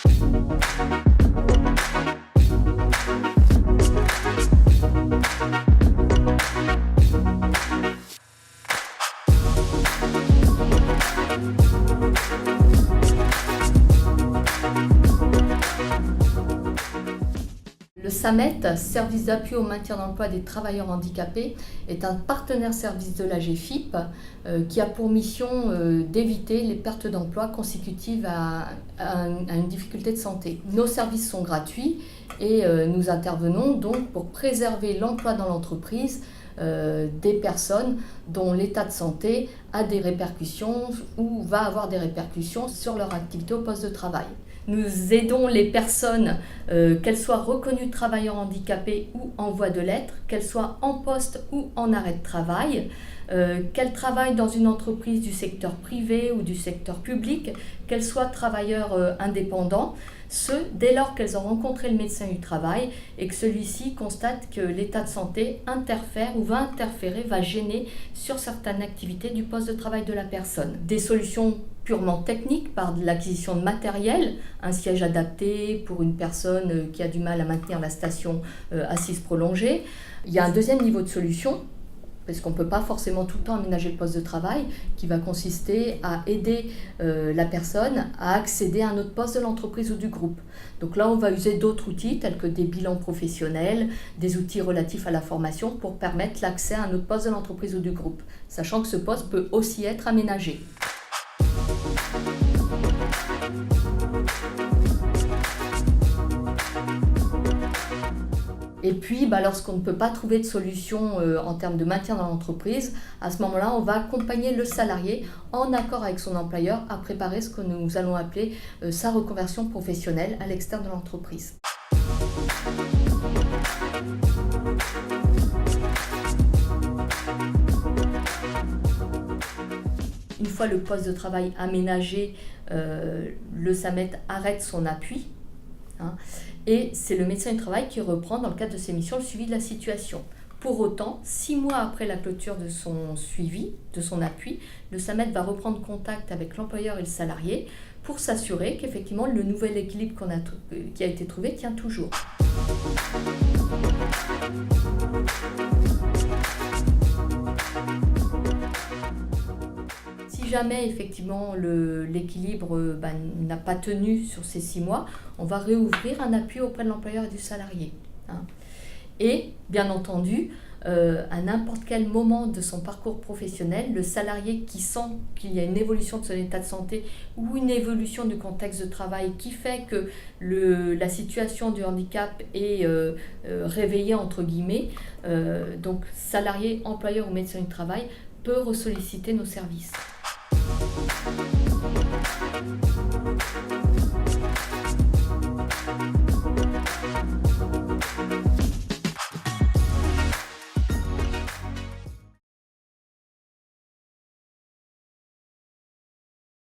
Le SAMET, Service d'appui au maintien d'emploi des travailleurs handicapés, est un partenaire service de l'AGEFIP qui a pour mission d'éviter les pertes d'emploi consécutives à une difficulté de santé. Nos services sont gratuits et nous intervenons donc pour préserver l'emploi dans l'entreprise des personnes dont l'état de santé a des répercussions ou va avoir des répercussions sur leur activité au poste de travail. Nous aidons les personnes, qu'elles soient reconnues travailleurs handicapés ou en voie de l'être, qu'elles soient en poste ou en arrêt de travail, qu'elles travaillent dans une entreprise du secteur privé ou du secteur public, qu'elles soient travailleurs indépendants, ce dès lors qu'elles ont rencontré le médecin du travail et que celui-ci constate que l'état de santé interfère ou va interférer, va gêner sur certaines activités du poste de travail de la personne. Des solutions purement techniques par de l'acquisition de matériel, un siège adapté pour une personne qui a du mal à maintenir la station assise prolongée. Il y a un deuxième niveau de solution, parce qu'on ne peut pas forcément tout le temps aménager le poste de travail, qui va consister à aider la personne à accéder à un autre poste de l'entreprise ou du groupe. Donc là, on va user d'autres outils tels que des bilans professionnels, des outils relatifs à la formation pour permettre l'accès à un autre poste de l'entreprise ou du groupe, sachant que ce poste peut aussi être aménagé. Et puis, lorsqu'on ne peut pas trouver de solution en termes de maintien dans l'entreprise, à ce moment-là, on va accompagner le salarié en accord avec son employeur à préparer ce que nous allons appeler sa reconversion professionnelle à l'extérieur de l'entreprise. Une fois le poste de travail aménagé, le SAMET arrête son appui. Et c'est le médecin du travail qui reprend dans le cadre de ses missions le suivi de la situation. Pour autant, 6 mois après la clôture de son suivi, de son appui, le SAMET va reprendre contact avec l'employeur et le salarié pour s'assurer qu'effectivement le nouvel équilibre qui a été trouvé tient toujours. Si jamais effectivement l'équilibre n'a pas tenu sur ces 6 mois, on va réouvrir un appui auprès de l'employeur et du salarié. Et bien entendu, à n'importe quel moment de son parcours professionnel, le salarié qui sent qu'il y a une évolution de son état de santé ou une évolution du contexte de travail qui fait que la situation du handicap est réveillée entre guillemets, donc salarié, employeur ou médecin du travail peut ressolliciter nos services.